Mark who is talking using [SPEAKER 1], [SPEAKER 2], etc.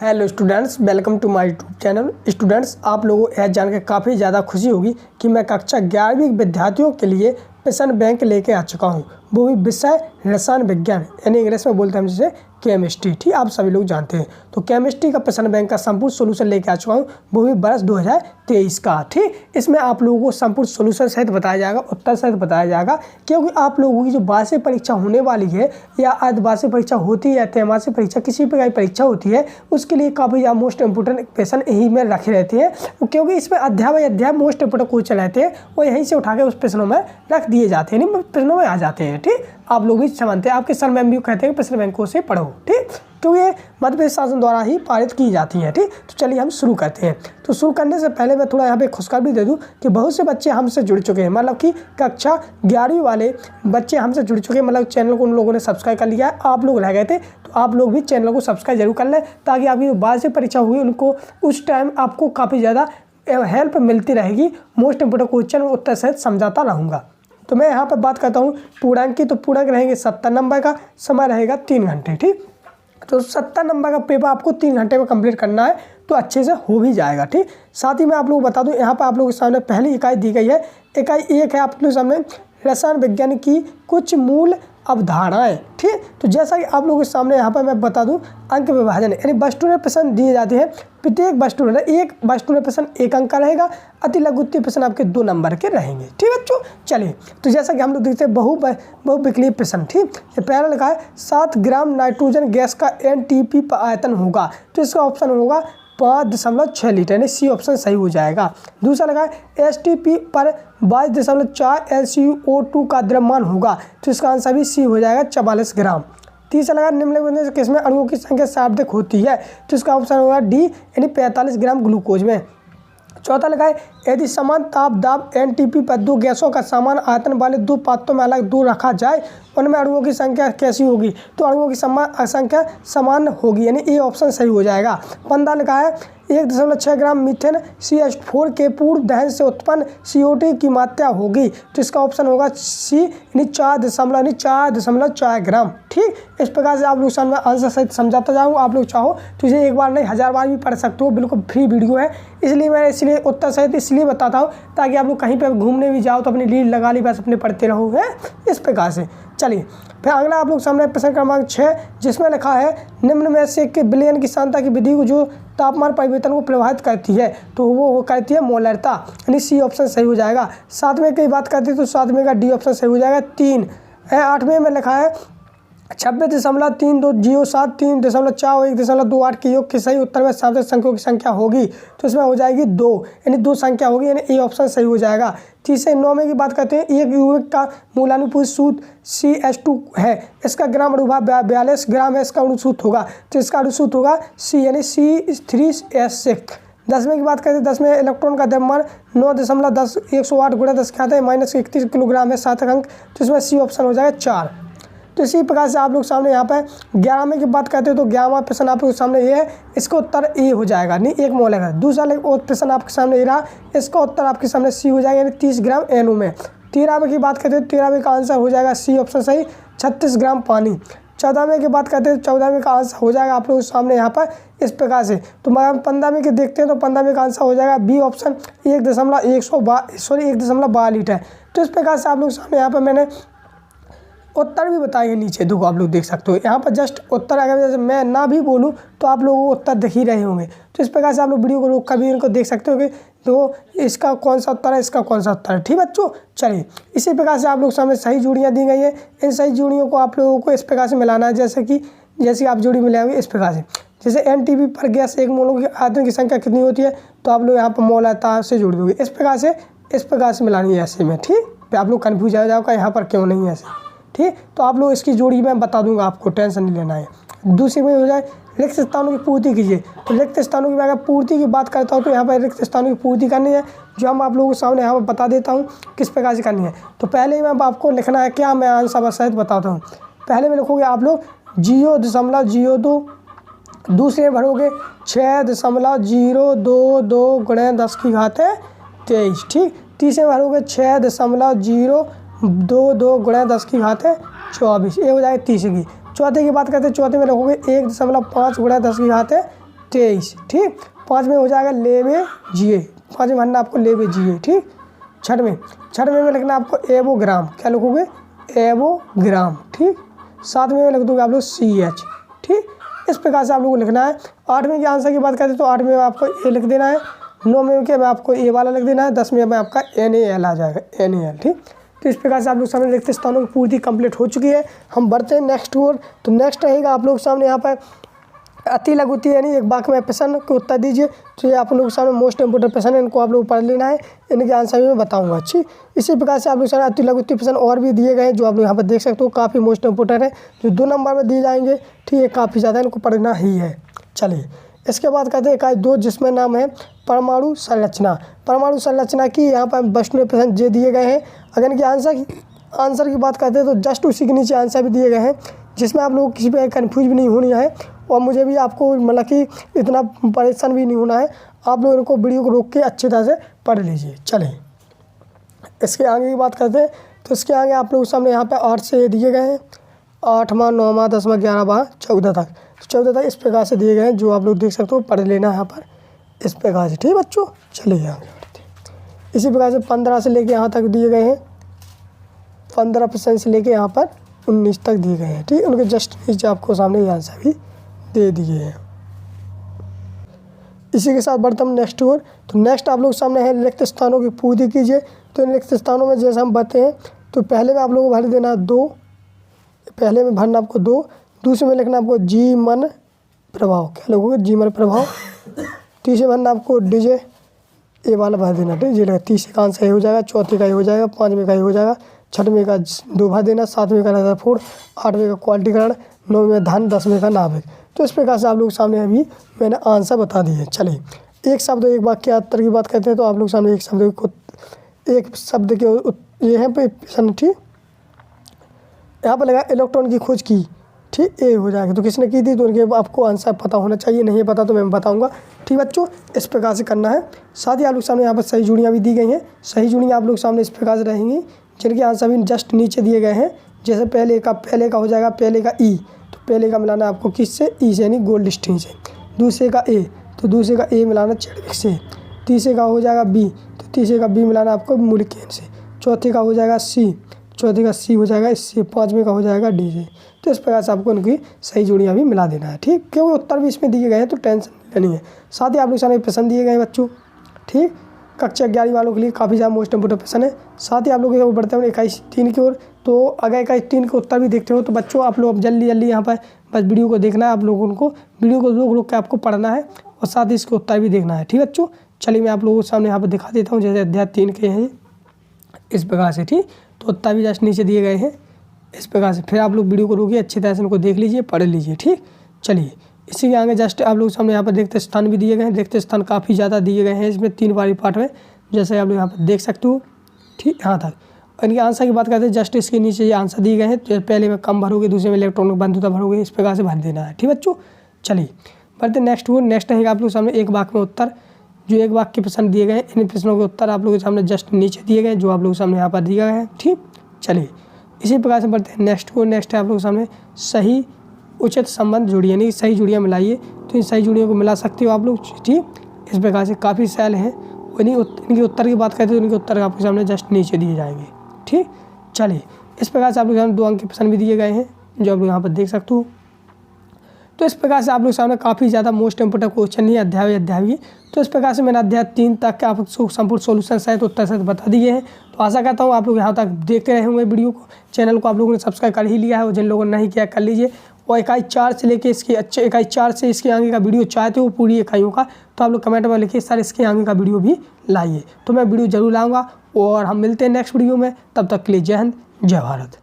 [SPEAKER 1] Hello students, welcome to my YouTube channel. Students, आप लोगों को यह जानकर काफ़ी ज़्यादा खुशी होगी कि मैं कक्षा 11वीं विद्यार्थियों के लिए प्रश्न बैंक लेके आ चुका हूं, वो भी विषय रसायन विज्ञान, यानी इंग्लिश में बोलते हैं हम जिसे केमिस्ट्री। ठीक, आप सभी लोग जानते हैं। तो केमिस्ट्री का प्रश्न बैंक का संपूर्ण सोल्यूशन लेके आ चुका हूँ, वो भी वर्ष 2023 का। ठीक, इसमें आप लोगों को संपूर्ण सोल्यूशन सहित बताया जाएगा, उत्तर सहित बताया जाएगा, क्योंकि आप लोगों की जो वार्षिक परीक्षा होने वाली है या अर्धवार्षिक परीक्षा होती है या त्रैमासिक परीक्षा, किसी प्रकार की परीक्षा होती है, उसके लिए काफ़ी ज़्यादा मोस्ट इंपोर्टेंट क्वेश्चन यही में रखे रहते हैं, क्योंकि इसमें अध्याय बाई अध्याय मोस्ट इंपोर्टेंट क्वेश्चन रहते हैं, वो यहीं से उठा के उस प्रश्नों में रख दिए जाते हैं, प्रश्नों में आ जाते हैं। ठीक, आप लोग भी समझते हैं, आपके सर मैम भी कहते हैं कि प्रश्न बैंकों से पढ़ो। ठीक, तो ये मध्य प्रदेश शासन द्वारा ही पारित की जाती हैं। ठीक, तो चलिए हम शुरू करते हैं। तो शुरू करने से पहले मैं थोड़ा यहाँ पे खुशखबरी दे दूँ कि बहुत से बच्चे हमसे जुड़ चुके हैं, मतलब कि कक्षा 11वीं वाले बच्चे हमसे जुड़ चुके हैं, मतलब चैनल को उन लोगों ने सब्सक्राइब कर लिया है। आप लोग रह गए थे, तो आप लोग भी चैनल को सब्सक्राइब जरूर कर लें, ताकि आपकी जो वार्षिक परीक्षा हुई उनको उस टाइम आपको काफ़ी ज़्यादा हेल्प मिलती रहेगी। मोस्ट इंपोर्टेंट क्वेश्चन उत्तर सहित समझाता रहूँगा। तो मैं यहाँ पर बात करता हूँ पूर्णांक की। तो पूर्णांक रहेंगे 70 नंबर का, समय रहेगा 3 घंटे। ठीक, तो 70 नंबर का पेपर आपको 3 घंटे में कंप्लीट करना है, तो अच्छे से हो भी जाएगा। ठीक, साथ ही मैं आप लोगों को बता दूं, यहाँ पर आप लोगों के सामने पहली इकाई दी गई है। इकाई 1 है आपके सामने रसायन विज्ञान की कुछ मूल अवधारणाएं। ठीक, तो जैसा कि आप लोगों के सामने यहाँ पर मैं बता दूं, अंक विभाजन यानी वस्तुनिष्ठ प्रश्न दिए जाते हैं। प्रत्येक वस्तुनिष्ठ एक वस्तुनिष्ठ प्रश्न 1 अंक का रहेगा, अति लघुत्तरीय प्रश्न आपके 2 नंबर के रहेंगे। ठीक है बच्चों, चलिए तो जैसा कि हम लोग देखते हैं बहुविकल्पीय प्रश्न। ठीक, ये पहला लिखा है 7 ग्राम नाइट्रोजन गैस का NTP पर आयतन होगा, तो इसका ऑप्शन होगा 5.6 लीटर, यानी सी ऑप्शन सही हो जाएगा। दूसरा लगा STP पर 22.4 LCO2 का द्रव्यमान होगा, तो इसका आंसर भी सी हो जाएगा 44 ग्राम। तीसरा लगा निम्नलिखित किसमें अणुओं की संख्या सर्वाधिक होती है, तो इसका ऑप्शन होगा डी, यानी 45 ग्राम ग्लूकोज में। चौथा लगा है यदि समान ताप दाब NTP पर 2 गैसों का समान आयतन वाले 2 पात्रों में अलग दूर रखा जाए, उनमें अणुओं की संख्या कैसी होगी, तो अणुओं की संख्या समान होगी, यानी ए ऑप्शन सही हो जाएगा। 15 लिखा है 1.6 ग्राम मीथेन CH4 के पूर्ण दहन से उत्पन्न CO2 की मात्रा होगी, तो इसका ऑप्शन होगा सी, यानी 4.4 ग्राम। ठीक, इस प्रकार से आप लोग सामने आंसर सहित समझाता जाऊँ। आप लोग चाहो तो इसे एक बार नहीं 1000 बार भी पढ़ सकते हो, बिल्कुल फ्री वीडियो है, इसलिए मैं उत्तर सहित इसलिए बताता हूँ ताकि आप लोग कहीं पर घूमने भी जाओ तो अपनी लीड लगा ली, बस अपने पढ़ते रहो। है इस प्रकार से। चलिए फिर अगला आप लोग सामने प्रश्न क्रमांक 6, जिसमें लिखा है निम्न में से के विलयन की सांद्रता की विधि को जो तापमान परिवर्तन को प्रभावित करती है, तो वो करती है मोलरता, यानी सी ऑप्शन सही हो जाएगा। 7वें की बात करते हैं तो 7वें का डी ऑप्शन सही हो जाएगा 3 है। 8वें में लिखा है 26.3207 3.4 के योग के सही उत्तर में सार्थक संख्याओं की संख्या होगी, तो इसमें हो जाएगी 2, यानी 2 संख्या होगी, यानी ए ऑप्शन सही हो जाएगा। तीसरे 9वें की बात करते हैं, एक युग्मक का मूलानुपूर्व सूत्र CH2 है, इसका ग्राम अनुभाग 42 ग्राम है, इसका अणुसूत्र होगा, तो इसका अणुसूत्र होगा C, यानी C3S6। 10वें की बात करते हैं, 10वें इलेक्ट्रॉन का द्रव्यमान 9.10 108 गुणा 10 क्या आता है -31 किलोग्राम है, सार्थक अंक, तो इसमें सी ऑप्शन हो जाएगा 4। तो इसी प्रकार से आप लोग सामने यहाँ पर 11वें की बात करते हो तो 11वां प्रश्न आप लोग सामने ये है, इसका उत्तर ए हो जाएगा, नहीं 1 मोल है। दूसरा प्रश्न आपके सामने ये रहा, इसका उत्तर आपके सामने सी हो जाएगा, यानी 30 ग्राम NO में। 13वें की बात करते हैं, 13वें का आंसर हो जाएगा सी ऑप्शन सही 36 ग्राम पानी। 14वें की बात करते हैं, 14वें का आंसर हो जाएगा आप लोग सामने यहाँ पर इस प्रकार से। तो मैं 15वें की देखते हैं तो 15वें का आंसर हो जाएगा बी ऑप्शन 1.12 लीटर। तो इस प्रकार से आप लोग सामने यहाँ पर मैंने उत्तर भी बताए हैं नीचे, देखो आप लोग देख सकते हो यहाँ पर जस्ट उत्तर, अगर जैसे मैं ना भी बोलूँ तो आप लोगों को उत्तर दिख ही रहे होंगे। तो इस प्रकार से आप लोग वीडियो को रोक कर भी इनको देख सकते हो कि तो इसका कौन सा उत्तर है, इसका कौन सा उत्तर है। ठीक बच्चों, चलिए इसी प्रकार से आप लोग सामने सही जोड़ियाँ दी गई है। इन सही जोड़ियों को आप लोगों को इस प्रकार से मिलाना है, जैसे आप जोड़ी मिलाओगे इस प्रकार से। जैसे NTP पर गैस 1 मोल की आयतन की संख्या कितनी होती है, तो आप लोग यहाँ पर मोलरता से जोड़ दोगे, इस प्रकार से मिलानी है ऐसे में। ठीक, फिर आप लोग कन्फ्यूज हो जाओगे यहाँ पर क्यों नहीं है ऐसे। ठीक, तो आप लोग इसकी जोड़ी मैं बता दूंगा, आपको टेंशन नहीं लेना है। दूसरी में हो जाए रिक्त स्थानों की पूर्ति कीजिए। तो रिक्त स्थानों की मैं अगर पूर्ति की बात करता हूँ तो यहाँ पर रिक्त स्थानों की पूर्ति करनी है, जो हम आप लोगों के सामने यहाँ पर बता देता हूँ किस प्रकार से करनी है। तो पहले ही मैं आपको लिखना है क्या, मैं आंसर सहित बताता हूँ। पहले में लिखोगे आप लोग 0.02, दूसरे में भरोगे 6.022 गुणा 10 की घात 23। ठीक, तीसरे में भरोगे 6.022 गुणा 10 की घात 24, ये हो जाएगी तीसरी। चौथे की बात करते हैं, चौथे में रखोगे 1.5 गुणा 10 की घात 23, ठीक। 5 में हो जाएगा लेवे जिए, 5 में भरना आपको लेवे जिए, ठीक। 6 में लिखना आपको एवोग्राम, क्या लिखोगे एवोग्राम, ठीक। 7 में लिख दोगे आप लोग CH, ठीक। इस प्रकार से आप लोगों को लिखना है। 8 में के आंसर की बात करते तो 8 में आपको ए लिख देना है, 9 में के आपको ए वाला लिख देना है, 10 में आपका NaL आ जाएगा, NaL, ठीक। तो इस प्रकार से आप लोग सामने रिक्त स्थानों की पूर्ति कंप्लीट हो चुकी है। हम बढ़ते हैं नेक्स्ट की ओर। तो नेक्स्ट रहेगा आप लोग सामने यहाँ पर अति लघुति, यानी एक वाक्य में प्रश्न के उत्तर दीजिए। तो ये आप लोग सामने मोस्ट इंपोर्टेंट प्रश्न है, इनको आप लोग पढ़ लेना है, इनके आंसर भी मैं बताऊंगा, ठीक। इसी प्रकार से आप लोग सामने अति लघुति प्रश्न और भी दिए गए हैं जो आप लोग यहाँ पर देख सकते हो, काफ़ी मोस्ट इंपोर्टेंट है, जो 2 नंबर में दिए जाएंगे, ठीक है। काफ़ी ज़्यादा इनको पढ़ना ही है। चलिए इसके बाद कहते हैं इकाई 2, जिसमें नाम है परमाणु संरचना। परमाणु संरचना की यहाँ पर वस्तुएं प्रश्न जे दिए गए हैं। अगर इनके आंसर की बात करते हैं तो जस्ट उसी के नीचे आंसर भी दिए गए हैं, जिसमें आप लोग किसी पे कन्फ्यूज भी नहीं होनी है, और मुझे भी आपको मतलब कि इतना परेशान भी नहीं होना है। आप लोग इनको वीडियो को रोक के अच्छी तरह से पढ़ लीजिए। चलिए इसके आगे की बात करते हैं। तो इसके आगे आप लोग सामने यहाँ पे 8 से दिए गए हैं, 8वां 9वां 10वां 11वां 14 तक, तो 14 तक इस प्रकार से दिए गए हैं, जो आप लोग देख सकते हो, पढ़ लेना यहाँ पर इस प्रकार से, ठीक बच्चों। चलिए आगे बढ़ते हैं। इसी प्रकार से 15 से लेके यहाँ तक दिए गए हैं, 15% से लेके यहाँ पर 19 तक दिए गए हैं, ठीक। उनके जस्ट नीचे आपको सामने ये आंसर भी दे दिए हैं। इसी के साथ बढ़ते हम नेक्स्ट ओर। तो नेक्स्ट आप लोग सामने है रिक्त स्थानों की पूर्ति कीजिए। तो इन रिक्त स्थानों में जैसे हम बताते हैं, तो पहले में आप लोगों को भर देना 2, पहले में भरना आपको 2, दूसरे में लिखना आपको जीवन प्रभाव, क्या लिखोगे जीवन प्रभाव। तीसरे भरना आपको डीजे, ए वाला भर देना, ठीक। ये 30 का आंसर हो जाएगा, 4 का ये हो जाएगा, 5 का ये हो जाएगा, 6 का 2 भर देना, 7 का रदरफोर्ड, 8 का क्वालिटीकरण, 9 में धन, 10 का नाभिक। तो इस प्रकार से आप लोग सामने अभी मैंने आंसर बता दिए। चलिए एक शब्द एक वाक्य उत्तर की बात करते हैं। तो आप लोग सामने एक शब्द के ये है प्रश्न, ठीक। यहाँ पर लगा इलेक्ट्रॉन की खोज की, ठीक, ए हो जाएगा। तो किसने की थी, तो उनके आपको आंसर पता होना चाहिए, नहीं पता तो मैं बताऊंगा, ठीक बच्चों। इस प्रकार से करना है। साथ ही आप लोग सामने यहाँ पर सही जुड़ियाँ भी दी गई हैं। सही जुड़ियाँ आप लोग सामने इस प्रकार से रहेंगी, जिनके आंसर भी जस्ट नीचे दिए गए हैं। जैसे पहले का हो जाएगा, पहले का ई, तो पहले का मिलाना आपको किससे, ई से, यानी गोल्ड स्टीन से। दूसरे का ए, तो दूसरे का ए मिलाना चैडविक से। तीसरे का हो जाएगा बी, तो तीसरे का बी मिलाना आपको मुल्केन से। चौथे का हो जाएगा सी, चौथे का सी हो जाएगा इससे। 5वें का हो जाएगा डी से। तो इस प्रकार से आपको उनकी सही जोड़ियाँ भी मिला देना है, ठीक। क्योंकि उत्तर भी इसमें दिए गए हैं, तो टेंशन नहीं है। साथ ही आप लोग सामने प्रश्न दिए गए हैं बच्चों, ठीक। कक्षा 11 वालों के लिए काफ़ी ज़्यादा मोस्ट इंपोर्टेंट प्रश्न है। साथ ही आप लोग बढ़ते हैं इकाई 3 की ओर। तो अगर इकाई 3 के उत्तर भी देखते हो तो बच्चों आप लोग जल्दी यहाँ पर बस वीडियो को देखना है। आप लोगों को वीडियो को रोक के आपको पढ़ना है, और साथ ही इसके उत्तर भी देखना है, ठीक बच्चों। चलिए मैं आप लोगों के सामने यहाँ पर दिखा देता हूँ। जैसे अध्याय 3 के हैं इस प्रकार से, ठीक। तो उत्तर भी जस्ट नीचे दिए गए हैं इस प्रकार से। फिर आप लोग वीडियो को रोकिए, अच्छी तरह से उनको देख लीजिए, पढ़ लीजिए, ठीक। चलिए इसी के आगे जस्ट आप लोग सामने यहाँ पर रिक्त स्थान भी दिए गए हैं। रिक्त स्थान काफ़ी ज़्यादा दिए गए हैं इसमें 3 बारी पार्ट में, जैसे आप लोग यहाँ पर देख सकते हो, ठीक। यहाँ तक इनके आंसर की बात करते हैं, जस्ट इसके नीचे ये आंसर दिए गए हैं। तो पहले में कम भरोगे, दूसरे में इलेक्ट्रॉनिक बंधुता भरोगे, इस प्रकार से भर देना है, ठीक बच्चों। चलिए बढ़ते नेक्स्ट वो नेक्स्ट रहेगा आप लोग सामने एक वाक्य में उत्तर। जो एक वाक्य प्रश्न दिए गए हैं, इन प्रश्नों के उत्तर आप लोगों के सामने जस्ट नीचे दिए गए हैं, जो आप लोगों के सामने यहाँ पर दिए गए हैं, ठीक। चलिए इसी प्रकार से बढ़ते हैं नेक्स्ट को। नेक्स्ट है आप लोगों के सामने सही उचित संबंध जोड़िए, यानी सही जुड़ियाँ मिलाइए। तो इन सही जुड़ियों को मिला सकते हो आप लोग, ठीक। इस प्रकार से काफ़ी सैल हैं। इनके उत्तर की बात करते हैं तो इनके उत्तर आपके सामने जस्ट नीचे दिए जाएंगे, ठीक। चलिए इस प्रकार से आप लोग सामने 2 अंक के प्रश्न भी दिए गए हैं, जो आप लोग यहाँ पर देख सकते हो। तो इस प्रकार से आप लोग सामने काफ़ी ज़्यादा मोस्ट इंपोर्टेंट क्वेश्चन ही अध्याय। तो इस प्रकार से मैंने अध्याय 3 तक के आपको संपूर्ण सोल्यूशन सहित उत्तर सहित बता दिए हैं। तो आशा करता हूँ आप लोग यहाँ तक देखते रहे होंगे वीडियो को। चैनल को आप लोगों ने सब्सक्राइब कर ही लिया है, और जिन लोगों ने नहीं किया कर लीजिए। और इकाई 4 से लेके इसके इकाई 4 से इसके आगे का वीडियो चाहते हो पूरी इकाइयों का, तो आप लोग कमेंट में लिखिए सर इसके आगे का वीडियो भी लाइए। तो मैं वीडियो जरूर लाऊंगा, और हम मिलते हैं नेक्स्ट वीडियो में। तब तक के लिए जय हिंद, जय भारत।